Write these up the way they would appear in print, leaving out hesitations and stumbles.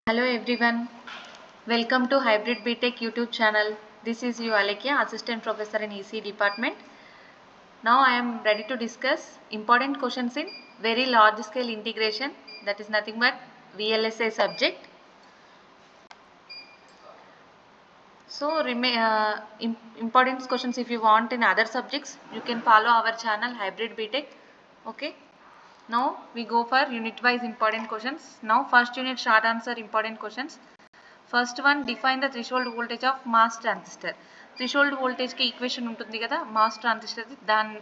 Hello everyone, welcome to Hybrid BTech YouTube channel. This is you Alekia, Assistant Professor in EC Department. Now I am ready to discuss important questions in very large scale integration, that is nothing but VLSI subject. So important questions if you want in other subjects, you can follow our channel Hybrid BTech. Okay. Now we go for unit wise important questions. Now first unit short answer important questions. First one define the threshold voltage of MOS transistor. Threshold వోల్టేజ్కి equation ఉంటుంది కదా, MOS ట్రాన్సిస్టర్ది, దాని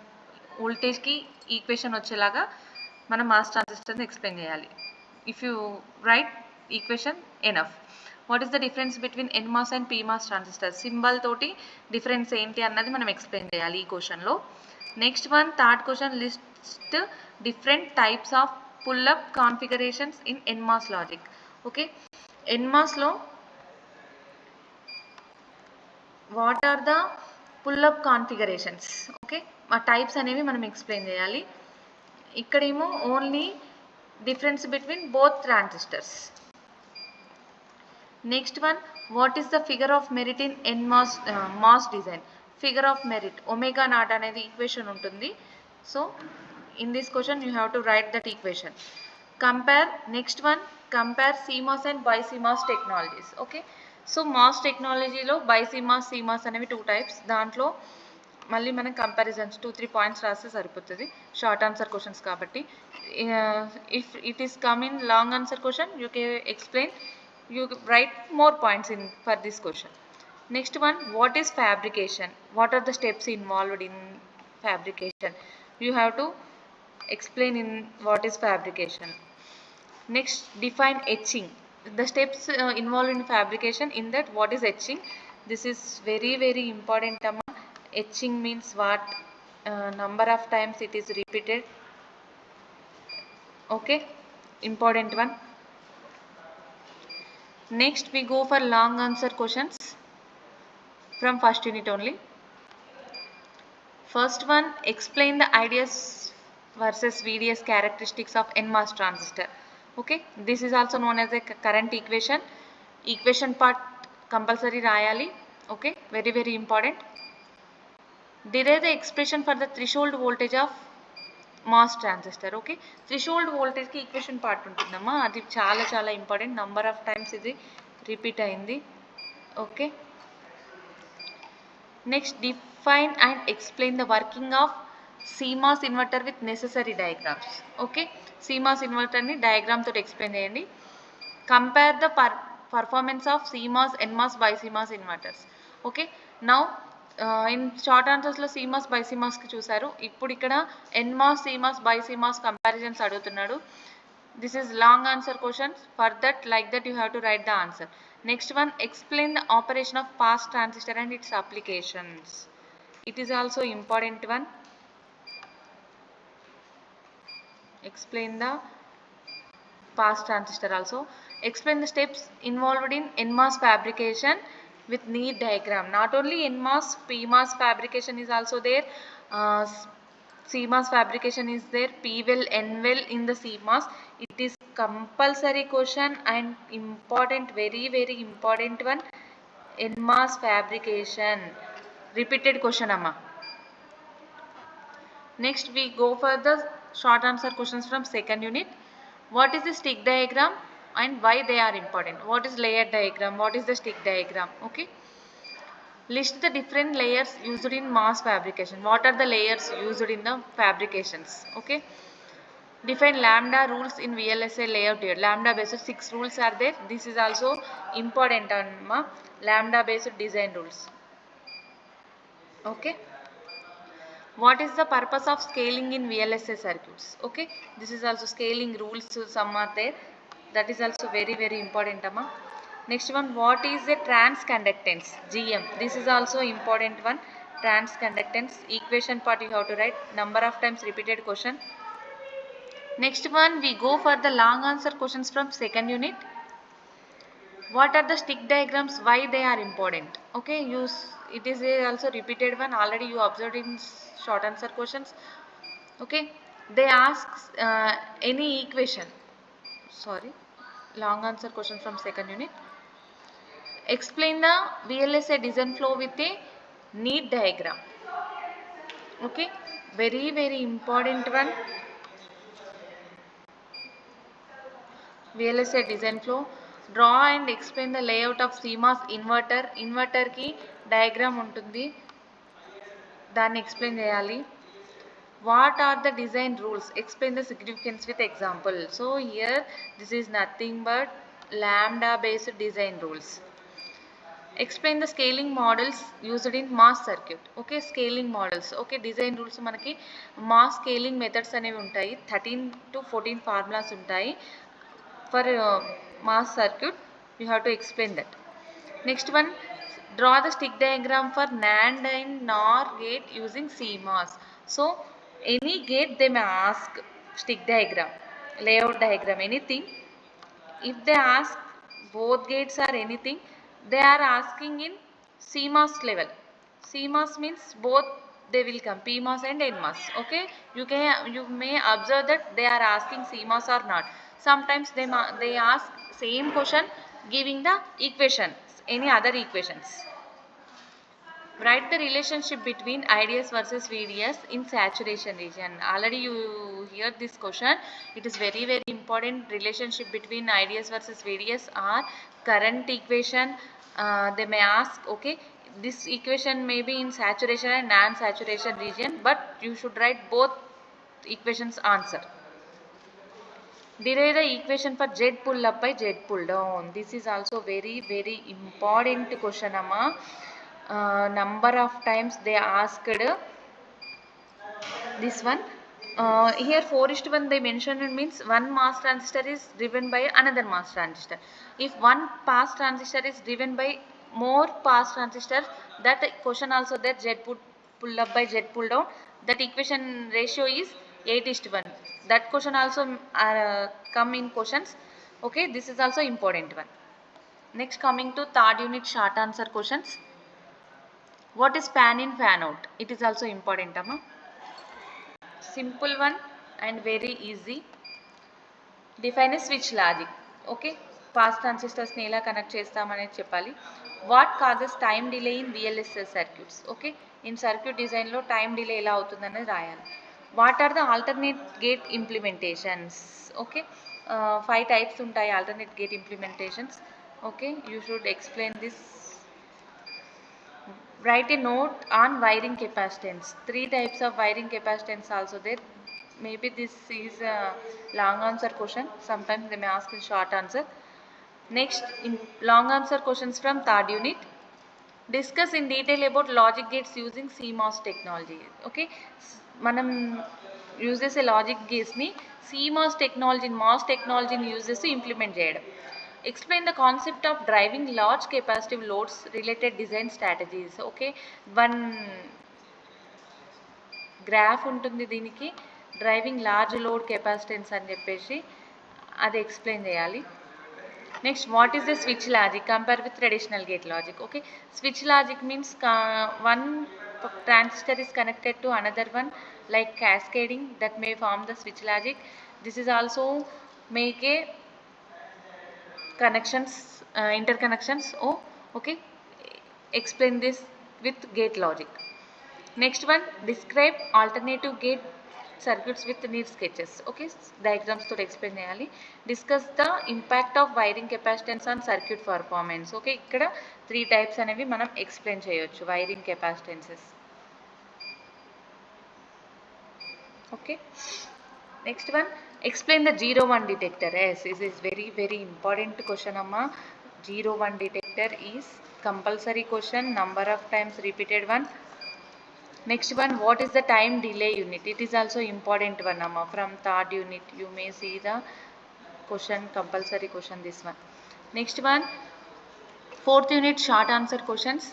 వోల్టేజ్కి equation వచ్చేలాగా మనం MOS ట్రాన్సిస్టర్ని explain చేయాలి. If you write equation enough. What is the difference between nMOS and pMOS transistor? Symbol తోటి డిఫరెన్స్ ఏంటి అన్నది మనం ఎక్స్ప్లెయిన్ చేయాలి ఈ క్వశ్చన్లో. Next one third question list different types of pull up configurations in nMOS logic. Okay, ఎన్మాస్లో what are the pull up configurations? Okay, ఆ types అనేవి మనం ఎక్స్ప్లెయిన్ చేయాలి. ఇక్కడేమో only difference between both transistors. Next one what is the figure of merit in nMOS MOS design? Figure of merit omega naught అనేది equation ఉంటుంది. So in this question you have to write that equation. Compare next one compare CMOS and BiCMOS technologies. Okay, so MOS టెక్నాలజీలో BiCMOS CMOS అనేవి two types. దాంట్లో మళ్ళీ మనం comparisons 2-3 points రాస్తే సరిపోతుంది, short answer questions కాబట్టి. If it is come in long answer question you can explain, you write more points in for this question. Next one what is fabrication? What are the steps involved in fabrication? You have to explain in what is fabrication. Next, define etching. The steps involved in fabrication, in that what is etching? This is very important. Etching means what? Number of times it is repeated. Okay, important one. Next we go for long answer questions from first unit only. First one, explain the ideas versus VDS characteristics of NMOS transistor. Okay, this is also known as a current equation. Equation part compulsory rayali. Okay, very important. Derive the expression for the threshold voltage of MOS transistor. Okay, threshold voltage ki equation part untundamma, adi చాలా important. Number of times idi repeat ayindi. Okay, next define and explain the working of CMOS inverter with necessary diagrams. Okay, CMOS inverter ni diagram to explain cheyandi. Compare the performance of CMOS, NMOS, BiCMOS inverters. Okay, now in short answers lo CMOS BiCMOS ki chusaru. Ippudu ikkada NMOS CMOS BiCMOS comparisons adugutunnadu. This is long answer questions. For that, like that, you have to write the answer. Next one, explain the operation of pass transistor and its applications. It is also important one. Explain the pass transistor also. Explain the steps involved in NMOS fabrication with neat diagram. Not only NMOS, PMOS fabrication is also there. CMOS fabrication is there. P-well, N-well in the CMOS. It is compulsory question and important, very important one. NMOS fabrication. Repeated question amma. Next we go for the short answer questions from second unit. What is the stick diagram and why they are important? What is layer diagram? What is the stick diagram? Okay. List the different layers used in mass fabrication. What are the layers used in the fabrications? Okay. Define lambda rules in VLSI layout here. Lambda based 6 rules are there. This is also important on lambda based design rules. Okay. What is the purpose of scaling in VLSI circuits? Okay, this is also scaling rules, some are there. That is also very important amma. Next one, what is the transconductance? GM. This is also important one. Transconductance equation part you have to write. Number of times repeated question. Next one, we go for the long answer questions from second unit. What are the stick diagrams? Why they are important? Okay, it is also repeated one. Already you observed in short answer questions. Okay, they ask any equation. Sorry, long answer question from second unit. Explain the VLSI design flow with a neat diagram. Okay, very important one. VLSI design flow. Draw and explain the layout of CMOS inverter. Inverter ki diagram untundi, దాన్ని explain చేయాలి. What are the design rules? Explain the significance with example. So here this is nothing but lambda based design rules. Explain the scaling models used in MOS circuit. Okay, scaling models. Okay, design rules మనకి MOS scaling methods అనేవి ఉంటాయి. 13 to 14 formulas ఉంటాయి. For MOS circuit you have to explain that. Next one, draw the stick diagram for NAND and NOR gate using CMOS. So any gate they may ask stick diagram, layout diagram, anything. If they ask both gates or anything, they are asking in CMOS level. CMOS means both they will come, PMOS and NMOS. Okay, you may observe that they are asking CMOS or not. Sometimes they ask same question giving the equations, any other equations. Write the relationship between IDS versus VDS in saturation region. Already you hear this question. It is very important. Relationship between IDS versus VDS are current equation. They may ask, okay, this equation may be in saturation and non-saturation region, but you should write both equations answer. Derive the equation for Z pull up by Z pull down. This is also very important question, amma. Number of times they asked this one. Here 4:1 they mentioned, it means one MOS transistor is driven by another MOS transistor. If one pass transistor is driven by more pass transistor, that question also that Z pull up by Z pull down, that equation ratio is 8:1. That question also come in questions. Okay, this is also important one. Next, coming to third unit short answer questions. What is fan in, fan out? It is also important, amma. Simple one and very easy. Define a switch logic. Okay, pass transistors ni ela connect chestam anedi cheppali. What causes time delay in VLSI circuits? Okay, in circuit design lo time delay ela avutundani rayali. What are the alternate gate implementations? Okay, 5 types untayi alternate gate implementations. Okay, you should explain this. Write a note on wiring capacitance. 3 types of wiring capacitance also there. Maybe this is a long answer question. Sometimes they may ask in short answer. Next, in long answer questions from third unit. Discuss in detail about logic gates using CMOS technology. Okay, manam use చేసే logic గేట్స్ని CMOS technology, MOS technology use చేసి implement చేయడం. Explain the concept of driving large capacitive loads related design strategies. Okay, one graph ఉంటుంది దీనికి, driving large load capacitance అని చెప్పేసి అది explain చేయాలి. Next, what is the switch logic compare with traditional gate logic? Okay, switch logic means one transistor is connected to another one like cascading, that may form the switch logic. This is also make a connections, interconnections. Oh, okay, explain this with gate logic. Next one, describe alternative gate circuits with neat sketches. Okay, diagrams to explain cheyali. Discuss the impact of wiring capacitance on circuit performance. Okay, ikkada 3 types అనేవి మనం explain చేయొచ్చు wiring capacitances. Okay, next one, explain the 0-1 detector. Yes, this is very important question, amma. 0-1 detector is compulsory question, number of times repeated one. Next one, what is the time delay unit? It is also important one, amma. From third unit you may see the question, compulsory question, this one. Next one, fourth unit short answer questions.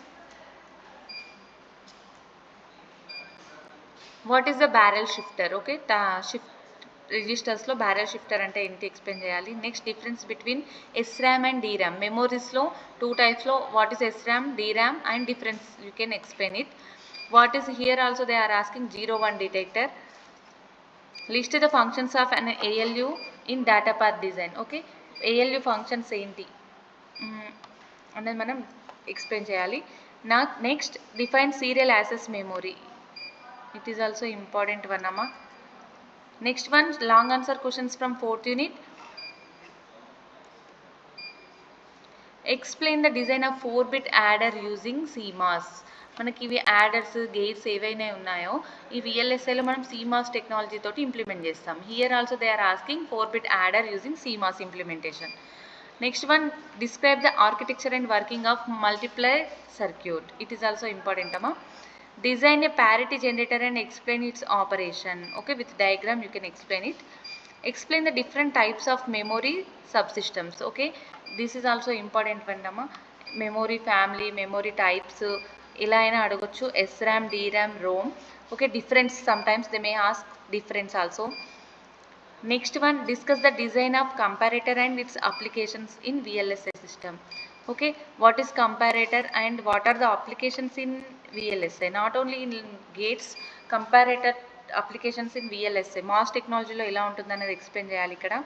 What is the barrel shifter? Okay, shift registers లో barrel shifter అంటే ఏంటి explain చేయాలి. Next, difference between SRAM and DRAM. మెమోరీస్లో 2 టైప్స్లో what is SRAM, DRAM and difference you can explain it. What is here also they are asking 0-1 detector. List the functions of an ALU in data path design. Okay, ALU functions ఏంటి అనేది మనం explain చేయాలి. Next define serial access memory. It is also important one అమ్మా. Next one long answer questions from 4th unit. Explain the design of 4-bit adder using CMOS. మనకి ఇవి adders gates ఏవైనా ఉన్నాయో ఈ VLSIలో మనం CMOS టెక్నాలజీ తోటి ఇంప్లిమెంట్ చేస్తాం. Here also they are asking 4-bit adder using CMOS implementation. Next one describe the architecture and working of multiply circuit. It is also important అమ్మా. Design a parity generator and explain its operation. Okay, with diagram you can explain it. Explain the different types of memory subsystems. Okay, this is also important one amma. Memory family, memory types ila aina adugochu. SRAM, DRAM, ROM. Okay, difference sometimes they may ask difference also. Next one, discuss the design of comparator and its applications in VLSI system. Okay, what is comparator and what are the applications in VLSI? Not only in gates, comparator applications in VLSI. MOS technology lo ela untundane explain cheyali ikkada.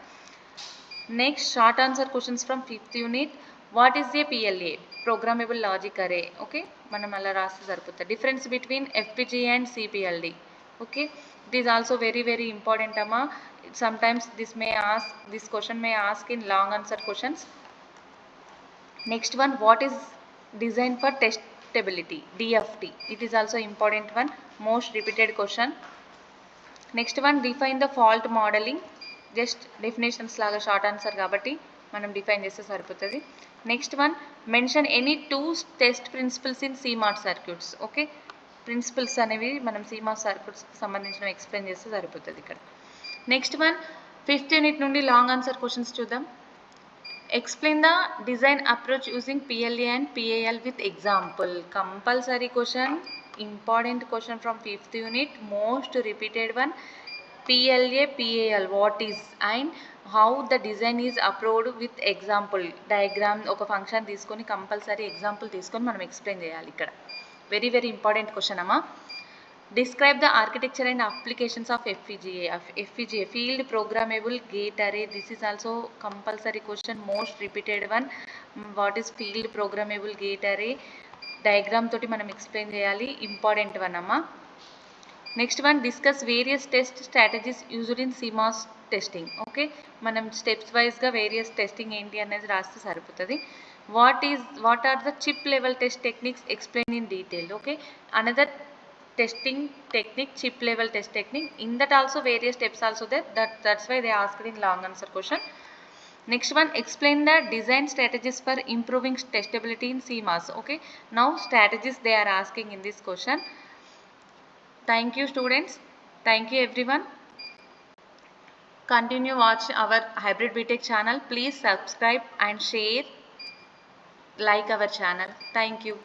Next, short answer questions from 5th unit. What is a PLA? Programmable logic array. Okay, manam alla raste saripotha. Difference between FPGA and CPLD. Okay, it is also very important amma. Sometimes this question may ask in long answer questions. Next one, what is design for testability? DFT. It is also important one, most repeated question. Next one, define the fault modeling. Just definitions laga short answer kabatti manam define cheste saripotadi. Next one, mention any two test principles in CMOS circuits. Okay, principles అనేవి మనం CMOS circuits కి సంబంధించిన explain చేస్తే సరిపోతుంది ఇక్కడ. Next one 5th unit నుండి long answer questions చూద్దాం. Explain the design approach using PLA and PAL with example. Compulsory question, important question from 5th unit, most repeated one. PLA, PAL, what is and how the design is approved with example. Diagram oka function తీసుకొని compulsory example తీసుకొని మనం explain చేయాలి ఇక్కడ. Very important question అమ్మా. Describe the architecture and applications of FPGA. FPGA, field programmable gate array. This is also compulsory question, most repeated one. What is field programmable gate array? Diagram toti manam explain cheyali, important one amma. Next one, discuss various test strategies used in CMOS testing. Okay, manam steps wise ga various testing enti anedi raste saripotadi. What are the chip level test techniques? Explain in detail. Okay, another testing technique, chip level test technique. In that also various steps also there. That's why they asked in long answer question. Next one, explain the design strategies for improving testability in CMOS. Okay, now strategies they are asking in this question. Thank you students. Thank you everyone. Continue watch our Hybrid BTech channel. Please subscribe and share, like our channel. Thank you.